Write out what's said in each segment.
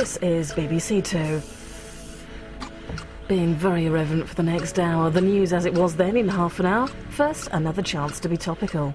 This is BBC Two. Being very irreverent for the next hour. The news as it was then in half an hour. First, another chance to be topical.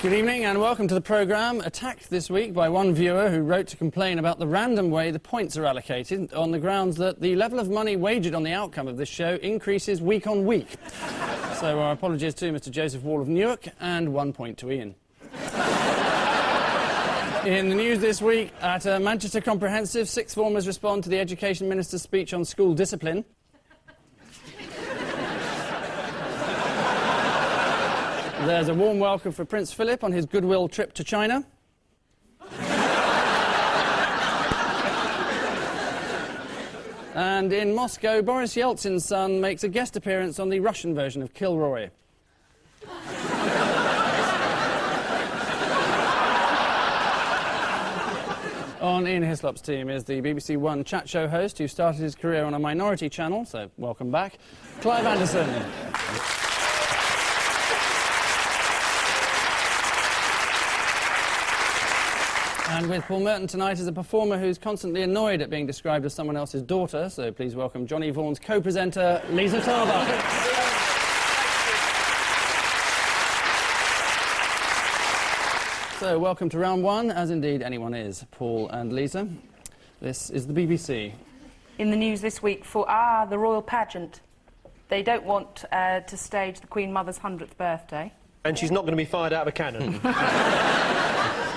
Good evening and welcome to the programme, attacked this week by one viewer who wrote to complain about the random way the points are allocated on the grounds that the level of money wagered on the outcome of this show increases week on week. So our apologies to Mr Joseph Wall of Newark and 1 point to Ian. In the news this week, at Manchester Comprehensive, sixth formers respond to the Education Minister's speech on school discipline. There's a warm welcome for Prince Philip on his goodwill trip to China. And in Moscow, Boris Yeltsin's son makes a guest appearance on the Russian version of Kilroy. On Ian Hislop's team is the BBC One chat show host who started his career on a minority channel, so welcome back, Clive Anderson. And with Paul Merton tonight is a performer who's constantly annoyed at being described as someone else's daughter, so please welcome Johnny Vaughan's co-presenter, Liza Tarbuck. So, welcome to round one, as indeed anyone is, Paul and Liza. This is the BBC. In the news this week for, the royal pageant. They don't want to stage the Queen Mother's 100th birthday. And she's not going to be fired out of a cannon.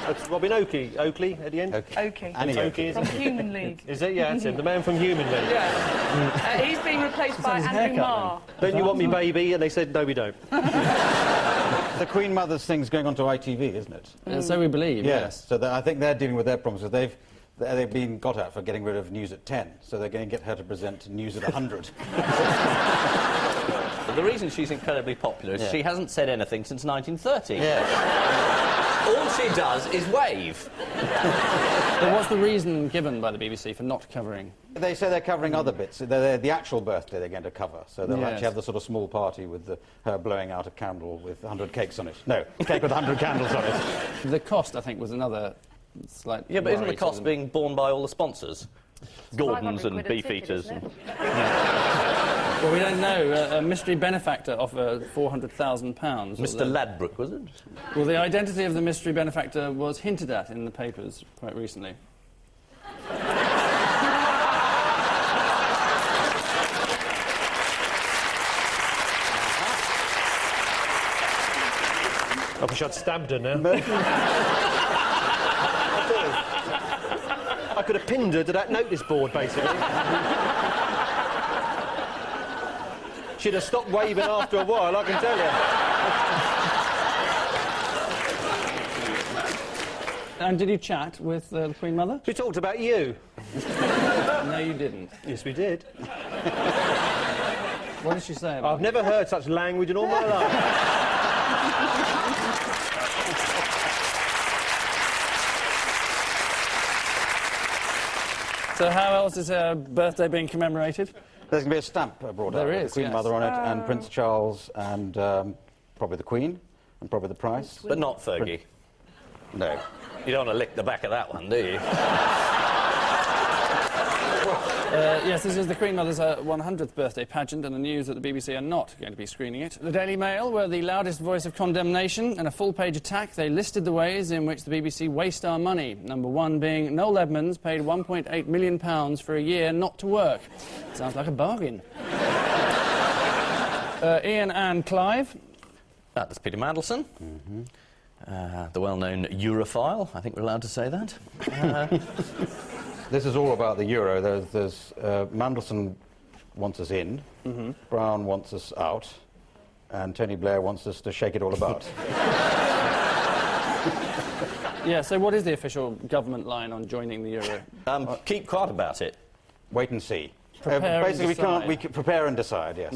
It's Robin Oakley at the end? Oakley. Oakley, from Human League. Is it? Yeah, that's him, the man from Human League. Yeah. He's being replaced by Andrew Marr. Don't you want me, baby? And they said, no, we don't. The Queen Mother's thing's going on to ITV, isn't it? So we believe, yes. So I think they're dealing with their problems. They've been got at for getting rid of news at 10, so they're going to get her to present news at 100. The reason she's incredibly popular is she hasn't said anything since 1930. Yeah. All she does is wave. But what's the reason given by the BBC for not covering? They say they're covering other bits. They're the actual birthday they're going to cover. So they'll Yes. actually have the sort of small party with her blowing out a candle with 100 cakes on it. No, a cake with 100 candles on it. The cost, I think, was another slight Yeah, but isn't the worry to cost them. being borne by all the sponsors? Gordon's 500 and quid a ticket, Beefeaters isn't and... Well, we don't know. A mystery benefactor offered £400,000. Mr Ladbroke, was it? Well, the identity of the mystery benefactor was hinted at in the papers quite recently. I wish I'd stabbed her now. I could have pinned her to that notice board, basically. She'd have stopped waving after a while, I can tell you. And did you chat with the Queen Mother? We talked about you. No, you didn't. Yes, we did. What did she say about I've never heard such language in all my life. So how else is her birthday being commemorated? There's going to be a stamp brought out There with is, the Queen yes. Mother on it, and Prince Charles, and probably the Queen, and probably the Price. But not Fergie. No. You don't want to lick the back of that one, do you? Yes, this is the Queen Mother's 100th birthday pageant, and the news that the BBC are not going to be screening it. The Daily Mail were the loudest voice of condemnation, and a full-page attack. They listed the ways in which the BBC waste our money. Number one being Noel Edmonds paid £1.8 million for a year not to work. Sounds like a bargain. Ian and Clive. That's Peter Mandelson. The well-known Europhile. I think we're allowed to say that. This is all about the euro. There's Mandelson wants us in, Brown wants us out, and Tony Blair wants us to shake it all about. Yeah, so what is the official government line on joining the euro? Keep quiet about it. Wait and see. Prepare Basically, and we can prepare and decide, yes.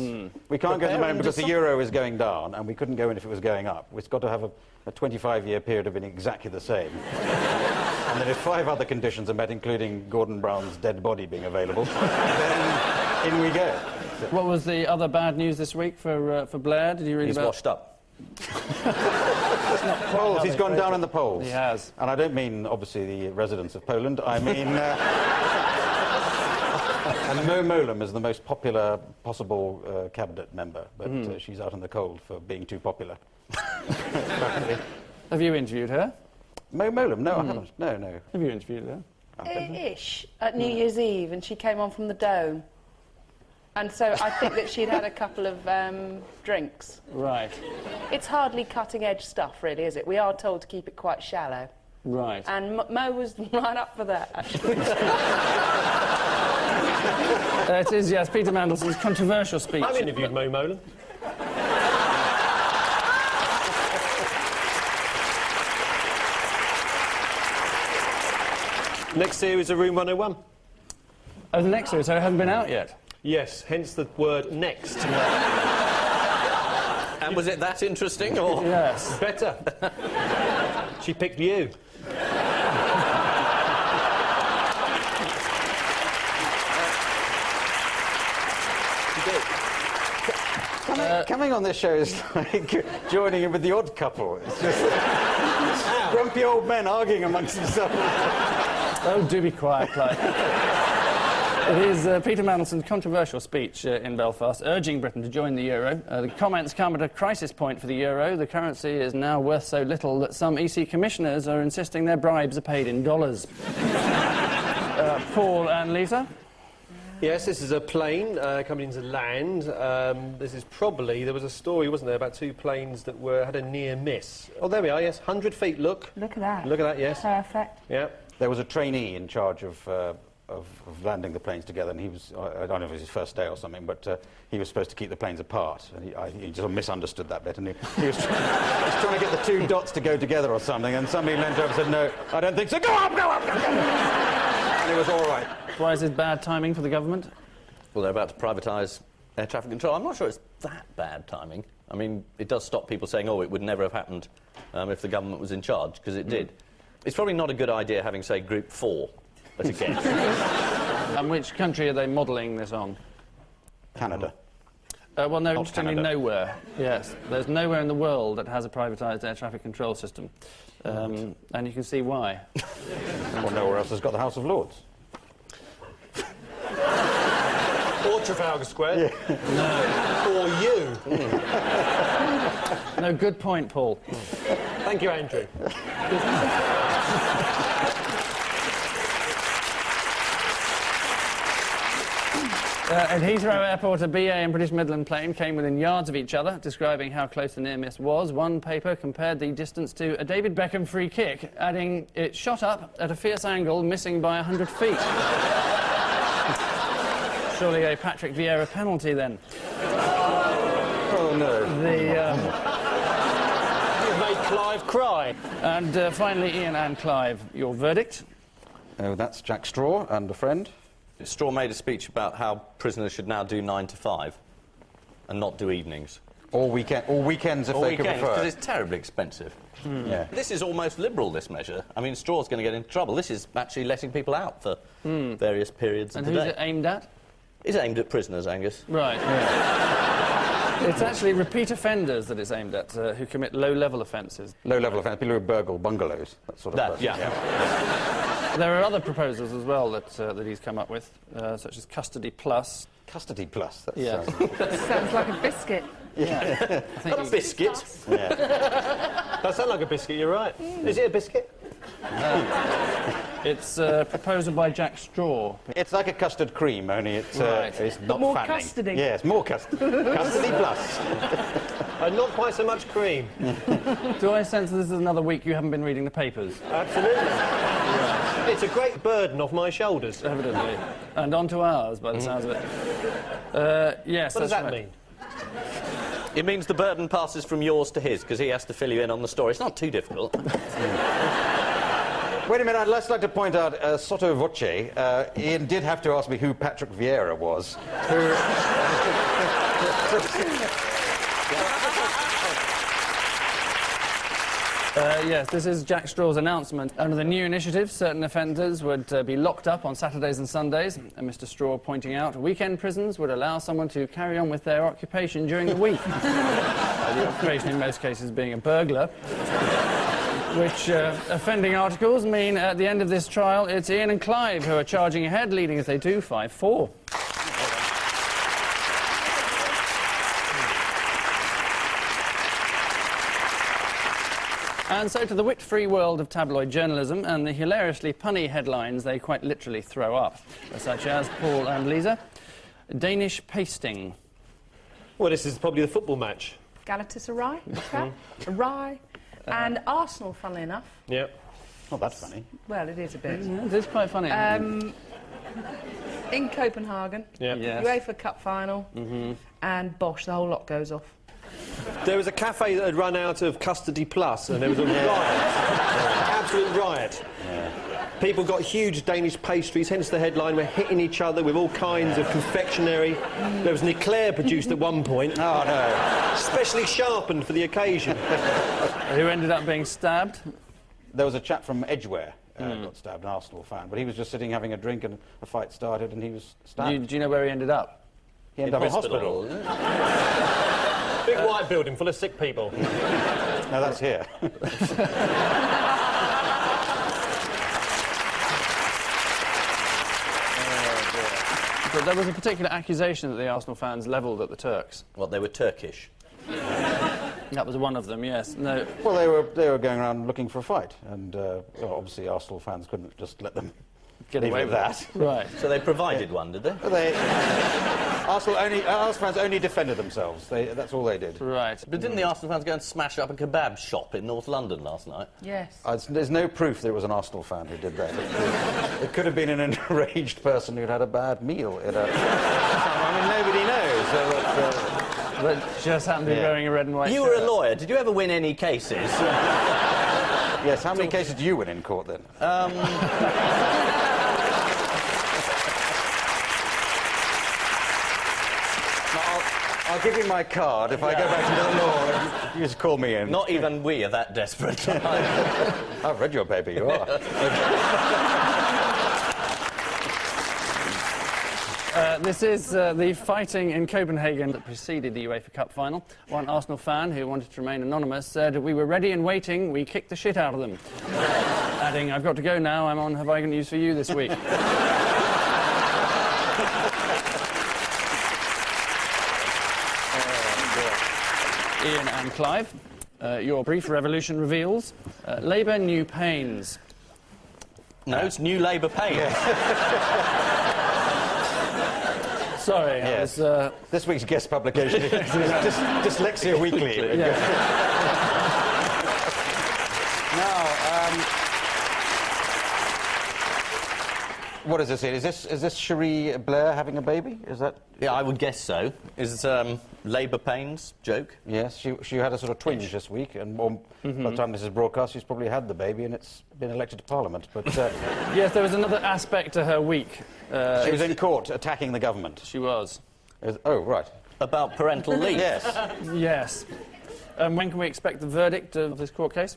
We can't go at the moment because the euro is going down, and we couldn't go in if it was going up. It's got to have a 25-year period of being exactly the same. And then if 5 other conditions are met, including Gordon Brown's dead body being available, then in we go. What was the other bad news this week for Blair? Did you read He's about... washed up. Polls, he's gone down in the polls. He has. And I don't mean, obviously, the residents of Poland. I mean... and Mo Mowlam is the most popular possible cabinet member, but she's out in the cold for being too popular. Have you interviewed her? Mo Mowlam? No, I haven't. No. Have you interviewed her? Ish, at New Year's Eve, and she came on from the Dome. And so I think that she'd had a couple of drinks. Right. It's hardly cutting-edge stuff, really, is it? We are told to keep it quite shallow. Right. And Mo was right up for that, actually. It is, yes, Peter Mandelson's controversial speech. I've interviewed Mo Mowlam. Next series of Room 101. Oh, the next series, so it hasn't been out yet? Yes, hence the word next. And was it that interesting, or...? Yes. Better. She picked you. Coming on this show is like joining in with the Odd Couple. It's just grumpy old men arguing amongst themselves. Oh, do be quiet, Clive. It is Peter Mandelson's controversial speech in Belfast, urging Britain to join the euro. The comments come at a crisis point for the euro. The currency is now worth so little that some EC commissioners are insisting their bribes are paid in dollars. Paul and Liza? Yes, this is a plane coming into land. This is probably... There was a story, wasn't there, about 2 planes that had a near miss. Oh, there we are, yes. 100 feet, look. Look at that. Look at that, yes. Perfect. Yeah. There was a trainee in charge of landing the planes together, and he was, I don't know if it was his first day or something, but he was supposed to keep the planes apart, and he just misunderstood that bit, and he was trying to get the 2 dots to go together or something, and somebody leant over and said, no, I don't think so, go up, go up, go up. And it was all right. Why is it bad timing for the government? Well, they're about to privatise air traffic control. I'm not sure it's that bad timing. I mean, it does stop people saying, oh, it would never have happened if the government was in charge, because it did. It's probably not a good idea having, say, Group 4 as a guess. And which country are they modelling this on? Canada. Well, no, Not interestingly, Canada. nowhere. Yes, there's nowhere in the world that has a privatised air traffic control system. And you can see why. Well, nowhere else has got the House of Lords. Or Trafalgar Square. Yeah. Or you. No, good point, Paul. Thank you, Andrew. At Heathrow Airport, a BA and British Midland plane came within yards of each other, describing how close the near miss was. One paper compared the distance to a David Beckham free kick, adding it shot up at a fierce angle, missing by 100 feet. Surely a Patrick Vieira penalty, then. Oh, no. You've made Clive cry. And finally, Ian and Clive, your verdict? Oh, that's Jack Straw and a friend. Straw made a speech about how prisoners should now do 9 to 5 and not do evenings. Or weekends if Or they weekends, could prefer. because it's terribly expensive. Yeah. This is almost liberal, this measure. I mean, Straw's going to get into trouble. This is actually letting people out for various periods of And the who's day. it aimed at? It's aimed at prisoners, Angus. Right. Yeah. It's actually repeat offenders that it's aimed at, who commit low-level offences. Low-level offence, people who burgle bungalows, that sort of That, person. yeah. There are other proposals as well that he's come up with, such as Custody Plus. Custody Plus, that's... Yeah. Sounds like a biscuit. I think A biscuit. yeah. That sounds like a biscuit, you're right. Is it a biscuit? it's a proposal by Jack Straw. It's like a custard cream, only it's, Right. it's not more fattening. custody. Yes, more custard. Custody Plus. Not quite so much cream. Do I sense this is another week you haven't been reading the papers? Absolutely. It's a great burden off my shoulders. Evidently. And onto ours, by the sounds of it. Yes, What does that's that right. mean? It means the burden passes from yours to his, because he has to fill you in on the story. It's not too difficult. Wait a minute, I'd just like to point out, sotto voce, Ian did have to ask me who Patrick Vieira was. Yes, this is Jack Straw's announcement. Under the new initiative, certain offenders would be locked up on Saturdays and Sundays, and Mr Straw pointing out weekend prisons would allow someone to carry on with their occupation during the week. The occupation in most cases being a burglar. Which offending articles mean at the end of this trial it's Ian and Clive who are charging ahead, leading as they do 5-4. And so to the wit-free world of tabloid journalism and the hilariously punny headlines they quite literally throw up, such as Paul and Liza, Danish pasting. Well, this is probably the football match. Galatasaray, Rye, and Arsenal, funnily enough. Yeah. Oh, that's funny. Well, it is a bit. Yeah, it is quite funny. In Copenhagen, Yeah. Yes. UEFA Cup final, and Bosch, the whole lot goes off. There was a cafe that had run out of Custody Plus, and there was a riot. Absolute riot. People got huge Danish pastries, hence the headline, we're hitting each other with all kinds of confectionery. There was an eclair produced at one point. Oh, no. Specially sharpened for the occasion. Who ended up being stabbed. There was a chap from Edgware got stabbed, an Arsenal fan, but he was just sitting having a drink and a fight started and he was stabbed. Do you know where he ended up? He ended up in hospital. Big white building full of sick people. No, that's here. But there was a particular accusation that the Arsenal fans levelled at the Turks. Well, they were Turkish. That was one of them, yes. No. Well, they were going around looking for a fight, and well, obviously Arsenal fans couldn't just let them Get leave away it with at that. Right. So they provided one, did they? Arsenal fans only defended themselves. That's all they did. Right. But didn't the Arsenal fans go and smash up a kebab shop in North London last night? Yes. There's no proof there was an Arsenal fan who did that. It could have been an enraged person who'd had a bad meal. I mean, nobody knows. That just happened to be wearing a red and white You shirt. were a lawyer. Did you ever win any cases? Yes, how many cases did you win in court then? I'll give you my card. If I go back to the law, you just call me in. Not even we are that desperate. I've read your paper, you are. This is the fighting in Copenhagen that preceded the UEFA Cup final. One Arsenal fan who wanted to remain anonymous said, "We were ready and waiting, we kicked the shit out of them." Adding, "I've got to go now, I'm on Have I Got News For You this week." Ian and Clive, your brief revolution reveals Labour new pains. No, it's New Labour pain. Sorry, Yes. I was... This week's guest publication is Dyslexia Weekly. What is this? Is this Cherie Blair having a baby? Is that? Yeah, I would guess so. Is Labour pains joke? Yes, she had a sort of twinge this week, and by the time this is broadcast, she's probably had the baby, and it's been elected to Parliament. But Yes, there was another aspect to her week. she was in court attacking the government. She was. Oh, right. About parental leave? Yes. Yes. When can we expect the verdict of this court case?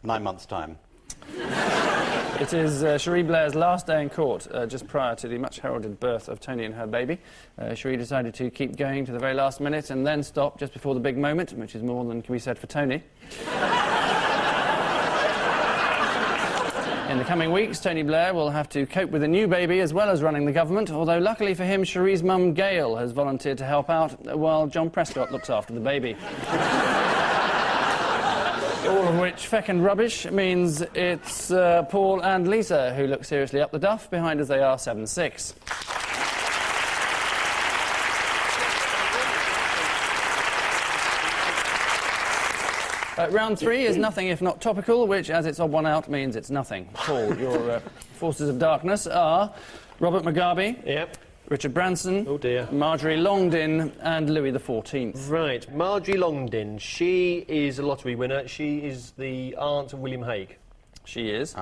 9 months' time. It is Cherie Blair's last day in court, just prior to the much-heralded birth of Tony and her baby. Cherie decided to keep going to the very last minute and then stop just before the big moment, which is more than can be said for Tony. In the coming weeks, Tony Blair will have to cope with a new baby as well as running the government, although luckily for him, Cherie's mum, Gail, has volunteered to help out while John Prescott looks after the baby. All of which fecund rubbish means it's Paul and Liza who look seriously up the duff, behind as they are 7-6. Round 3 is nothing if not topical, which, as it's odd one out, means it's nothing. Paul, your forces of darkness are Robert Mugabe, Yep. Richard Branson, Oh dear. Marjorie Longdon, and Louis XIV. Right, Marjorie Longdon. She is a lottery winner. She is the aunt of William Hague. She is.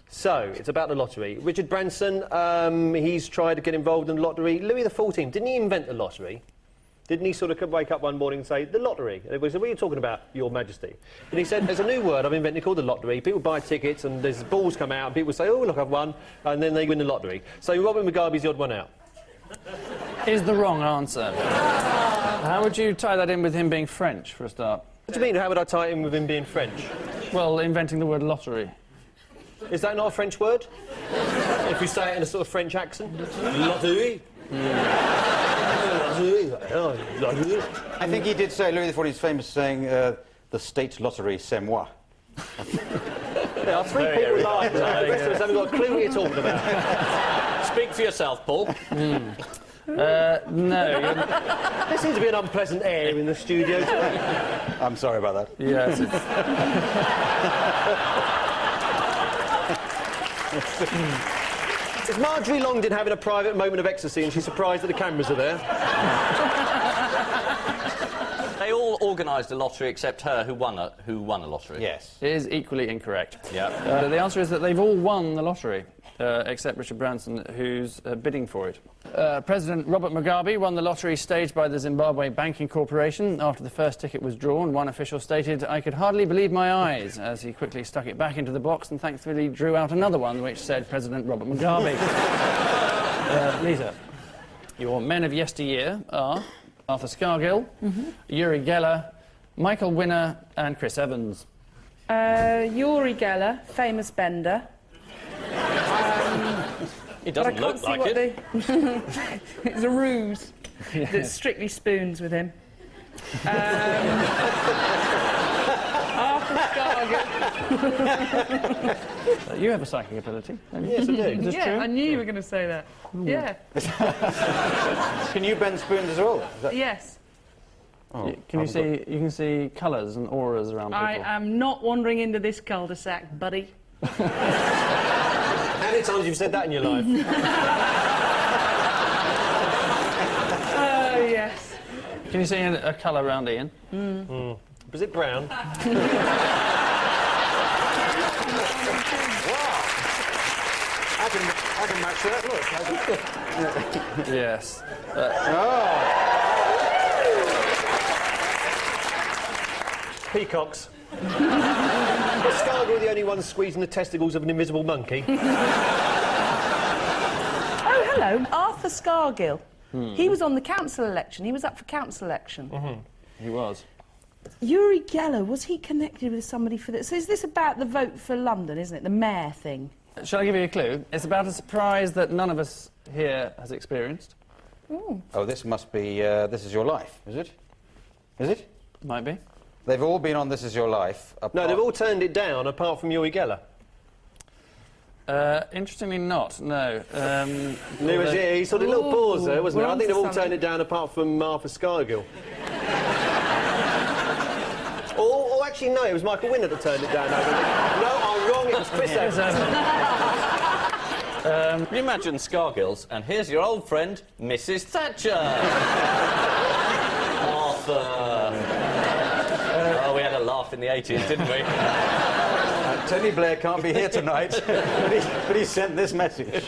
So, it's about the lottery. Richard Branson, he's tried to get involved in the lottery. Louis XIV, didn't he invent the lottery? Didn't he sort of wake up one morning and say, the lottery? And everybody said, what are you talking about, Your Majesty? And he said, there's a new word I've invented called the lottery. People buy tickets and there's balls come out and people say, oh, look, I've won. And then they win the lottery. So Robert Mugabe's the odd one out. Is the wrong answer. How would you tie that in with him being French, for a start? What do you mean, how would I tie it in with him being French? Well, inventing the word lottery. Is that not a French word? If you say it in a sort of French accent? Lottery? I think he did say, Louis XIV is famous saying, the state lottery, c'est moi. Yeah, 3 people like that. The rest of us haven't got a clue what you're talking about. Speak for yourself, Paul. No. There seems to be an unpleasant air in the studio today. I'm sorry about that. Yes, Is Marjorie Longdon having a private moment of ecstasy and she's surprised that the cameras are there? They all organised a lottery except her, who won a lottery. Yes. it is equally incorrect. Yeah. The answer is that they've all won the lottery, except Richard Branson, who's bidding for it. President Robert Mugabe won the lottery staged by the Zimbabwe Banking Corporation. After the first ticket was drawn, one official stated, "I could hardly believe my eyes," as he quickly stuck it back into the box and thankfully drew out another one which said President Robert Mugabe. Liza, your men of yesteryear are Arthur Scargill, Uri Geller, Michael Winner and Chris Evans. Uri Geller, famous bender. He But I doesn't can't look see like what it. it's a ruse that strictly spoons with him. Arthur Scargill. You have a psychic ability, don't you? Yes, I do. Is this Yeah, true? I knew you were going to say that. Yeah. Can you bend spoons as well? Is that- Yes. Oh, Can you haven't see? You can see colours and auras around people. I am not wandering into this cul-de-sac, buddy. How many times have you said that in your life? Oh, yes. Can you see a colour around Ian? Was it brown? I can match that, look. Yes. Peacocks. Was Scargill the only one squeezing the testicles of an invisible monkey? Oh, hello. Arthur Scargill. He was on the council election. He was up for council election. He was. Uri Geller, was he connected with somebody for this? So is this about the vote for London, isn't it? The mayor thing? Shall I give you a clue? It's about a surprise that none of us here has experienced. Oh, this must be This Is Your Life, is it? Is it? Might be. They've all been on This Is Your Life. No, they've all turned it down, apart from Uri Geller. Interestingly not, no. There was he sort of little pause there, wasn't we're there? I think they've all onto turned it down apart from Arthur Scargill. or actually, no, it was Michael Winner that turned it down. No, I'm wrong, it was Chris Evans. Can you imagine Scargills? And here's your old friend, Mrs. Thatcher. Arthur. Oh, we had a laugh in the 80s, didn't we? Tony Blair can't be here tonight, but he sent this message.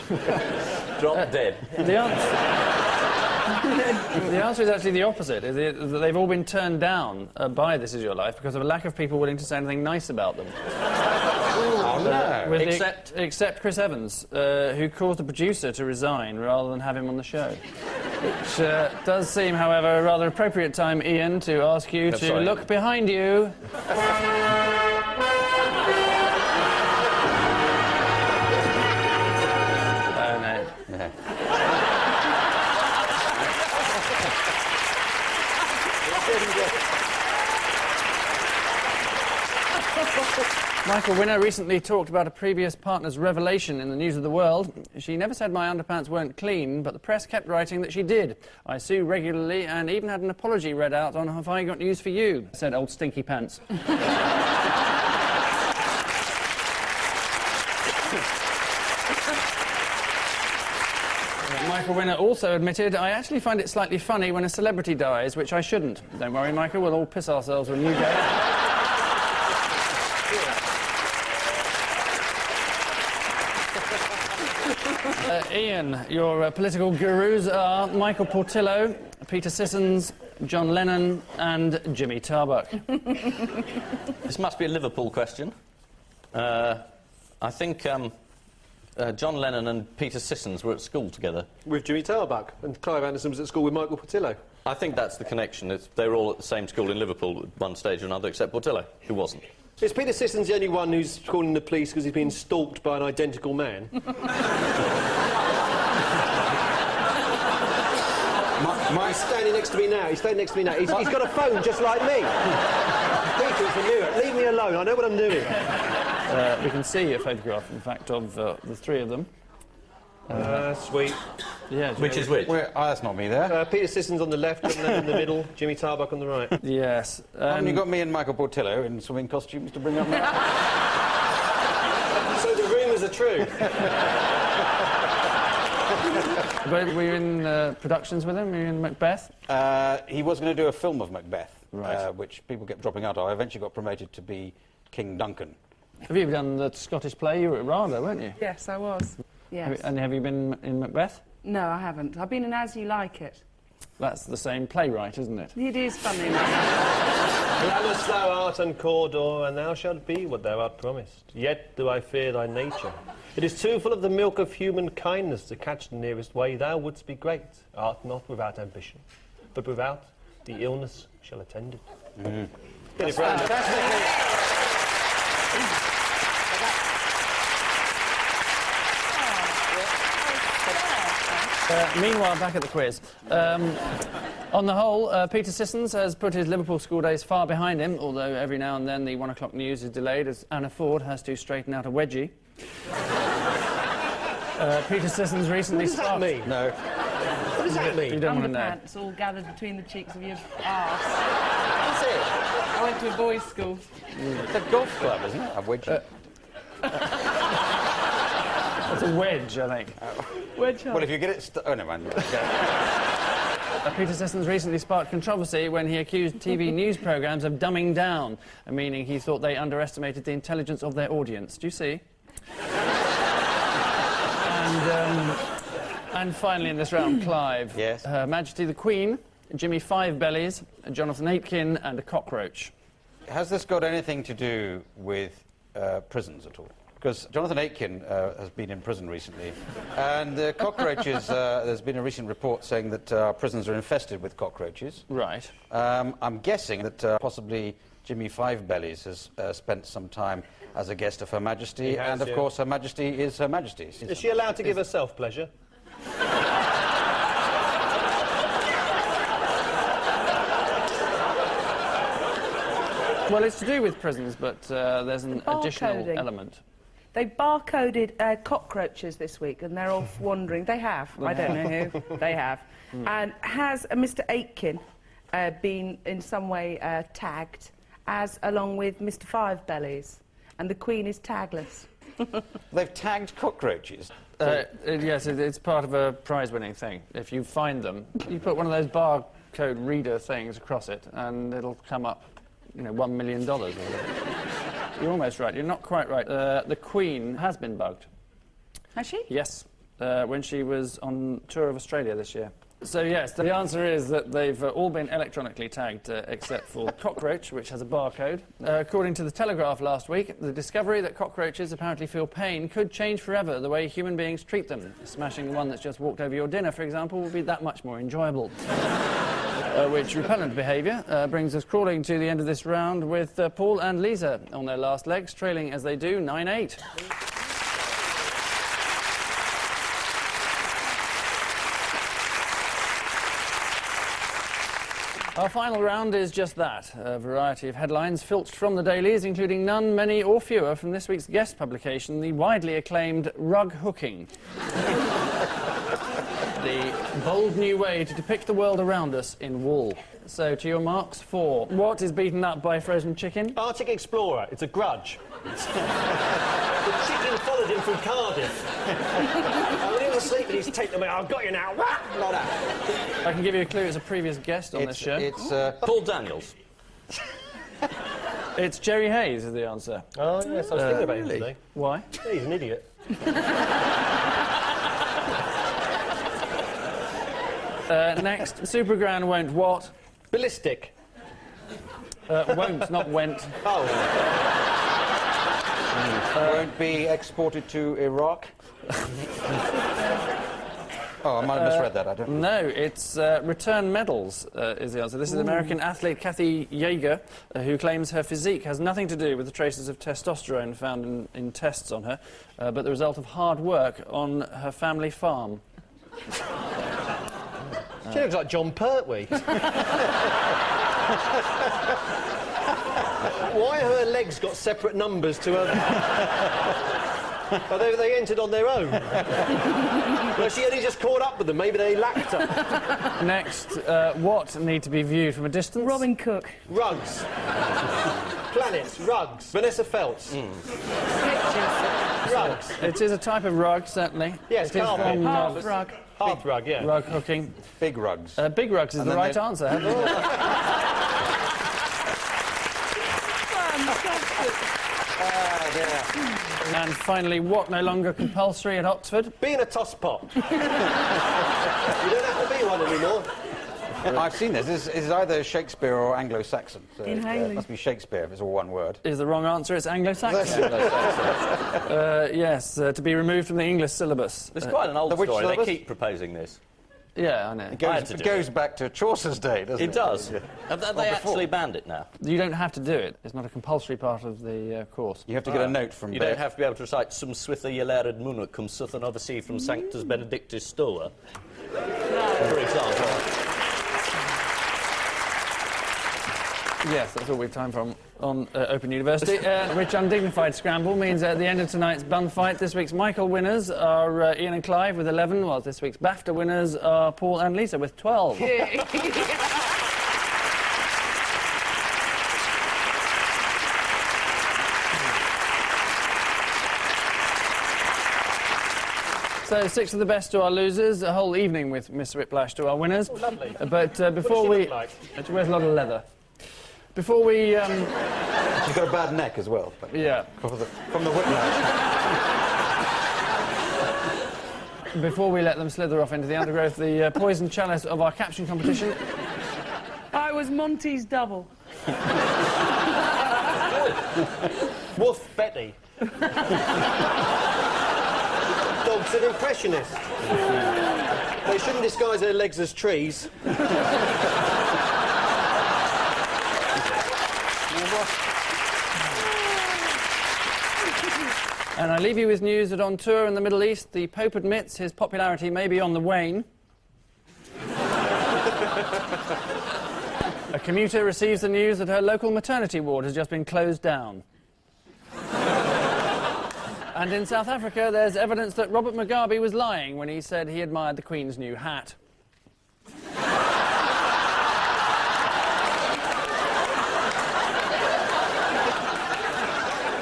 Drop dead. The answer is actually the opposite. Is that they've all been turned down by This Is Your Life because of a lack of people willing to say anything nice about them. Oh, no. With Except- except Chris Evans, who caused the producer to resign rather than have him on the show. Which does seem, however, a rather appropriate time, Ian, to ask you That's to right. look behind you. Oh, no. Yeah. Michael Winner recently talked about a previous partner's revelation in the News of the World. She never said my underpants weren't clean, but the press kept writing that she did. I sue regularly and even had an apology read out on Have I Got News for You, said old Stinky Pants. Michael Winner also admitted, I actually find it slightly funny when a celebrity dies, which I shouldn't. Don't worry, Michael, we'll all piss ourselves when you go. Ian, your political gurus are Michael Portillo, Peter Sissons, John Lennon and Jimmy Tarbuck. This must be a Liverpool question. I think John Lennon and Peter Sissons were at school together. With Jimmy Tarbuck, and Clive Anderson was at school with Michael Portillo. I think that's the connection. They were all at the same school in Liverpool at one stage or another, except Portillo, who wasn't. Is Peter Sissons the only one who's calling the police because he's been stalked by an identical man? He's standing next to me now. He's standing next to me now. He's got a phone just like me. Peter, if you knew it, leave me alone. I know what I'm doing. We can see a photograph, in fact, of the three of them. Sweet. Yeah, Which is which? That's not me there. Peter Sissons on the left, John Lennon in the middle, Jimmy Tarbuck on the right. Yes. Haven't you got me and Michael Portillo in swimming costumes to bring up now? So the rumours are true. But were you in productions with him? Were you in Macbeth? He was going to do a film of Macbeth, Right. which people kept dropping out of. I eventually got promoted to be King Duncan. Have you done the Scottish play? You were at RADA, weren't you? Yes, I was. Yes. And have you been in Macbeth? No, I haven't. I've been in As You Like It. That's the same playwright, isn't it? It is funny. Glamorous thou art and Cawdor, and thou shalt be what thou art promised. Yet do I fear thy nature. It is too full of the milk of human kindness to catch the nearest way. Thou wouldst be great, art not without ambition, but without the illness shall attend it. Get it right. Meanwhile, back at the quiz. On the whole, Peter Sissons has put his Liverpool school days far behind him, although every now and then the 1 o'clock news is delayed as Anna Ford has to straighten out a wedgie. Peter Sissons recently What does that mean? No. What does that mean? You don't want to know. Underpants all gathered between the cheeks of your arse. That's it. I went to a boys' school. It's a golf club, isn't it? A wedge. It's a wedge, I think. Well, if you get it... oh, never mind. Peter Sissons recently sparked controversy when he accused TV news programmes of dumbing down, meaning he thought they underestimated the intelligence of their audience. Do you see? And finally in this round, Clive. Yes? Her Majesty the Queen, Jimmy Five Bellies, Jonathan Aitken and a cockroach. Has this got anything to do with prisons at all? Because Jonathan Aitken has been in prison recently, and the cockroaches, there's been a recent report saying that our prisons are infested with cockroaches. Right. I'm guessing that possibly Jimmy Five Bellies has spent some time as a guest of Her Majesty, and of course Her Majesty is Her Majesty. Is she allowed to give herself pleasure? Well, it's to do with prisons, but there's an additional Barcoding. element. They barcoded cockroaches this week, and they're off wandering. They have. I don't know who. They have. And has Mr. Aitken been in some way tagged, as along with Mr. Five Bellies? And the Queen is tagless. They've tagged cockroaches. Yes, it's part of a prize-winning thing. If you find them, you put one of those barcode reader things across it, and it'll come up, you know, $1 million or whatever. You're almost right. You're not quite right. The Queen has been bugged. Has she? Yes, when she was on tour of Australia this year. So yes, the answer is that they've all been electronically tagged, except for cockroach, which has a barcode. According to the Telegraph last week, the discovery that cockroaches apparently feel pain could change forever the way human beings treat them. Smashing the one that's just walked over your dinner, for example, will be that much more enjoyable. Which repellent behaviour brings us crawling to the end of this round with Paul and Liza on their last legs, trailing as they do 9-8. Our final round is just that, a variety of headlines filched from the dailies, including none, many or fewer from this week's guest publication, the widely acclaimed Rug Hooking. The bold new way to depict the world around us in wool. So, to your marks for what is beaten up by frozen chicken? Arctic Explorer. It's a grudge. The chicken followed him from Cardiff. And when he was asleep, he's taken them out. I've got you now. Like that. I can give you a clue. It's a previous guest on this show. It's Paul Daniels. It's Jerry Hayes is the answer. Oh, yes, I was thinking about him really? today. Why? Yeah, he's an idiot. Next, Supergran won't what? Ballistic. Won't, not went. Oh. won't be exported to Iraq. Oh, I might have misread that. I don't. No, it's return medals is the answer. This is American athlete Kathy Yeager, who claims her physique has nothing to do with the traces of testosterone found in tests on her, but the result of hard work on her family farm. She looks like John Pertwee. Why have her legs got separate numbers to her? Oh, they entered on their own. No, she only just caught up with them. Maybe they lacked her. Next, what need to be viewed from a distance? Robin Cook. Rugs. Planets. Rugs. Vanessa Feltz. Rugs. It is a type of rug, certainly. Yes, it is carpet. from, Hearth rug. Hearth rug, yeah. rug hooking. Big rugs. Big rugs is And the then right they- answer. Haven't you? And finally, what no longer compulsory at Oxford? Being a tosspot. You don't have to be one anymore. I've seen this. This is either Shakespeare or Anglo-Saxon. So Inhaling. it must be Shakespeare if it's all one word. Is the wrong answer. It's Anglo-Saxon. Yes, to be removed from the English syllabus. It's quite an old which story. They syllabus? keep proposing this. Yeah, I know. It I had goes, to it do goes it. back to Chaucer's day, doesn't it? It does. Yeah. Have they before. actually banned it now? You don't have to do it. It's not a compulsory part of the course. You have to get a note from You Bear. don't have to be able to recite some switha yelared munuk cum suthan oversea from Sanctus Benedictus Stoa, for example. Yes, that's all we've time for on Open University. Which undignified scramble means at the end of tonight's bun fight, this week's Michael winners are Ian and Clive with 11, while this week's BAFTA winners are Paul and Lisa with 12. So 6 of the best to our losers, a whole evening with Miss Whiplash to our winners. Oh, lovely. But before she we... look like? She wears a lot of leather. Before we... She's got a bad neck as well. yeah. From the whiplash. Before we let them slither off into the undergrowth, the poison chalice of our caption competition. I was Monty's double. Woof Betty. Dog's an impressionist. They shouldn't disguise their legs as trees. And I leave you with news that on tour in the Middle East, the Pope admits his popularity may be on the wane. A commuter receives the news that her local maternity ward has just been closed down. And in South Africa, there's evidence that Robert Mugabe was lying when he said he admired the Queen's new hat.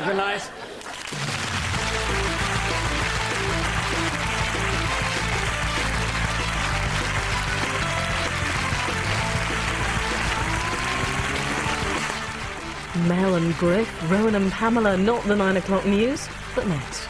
Good night. Mel and Griff, Rowan and Pamela, not the 9 o'clock news, but next.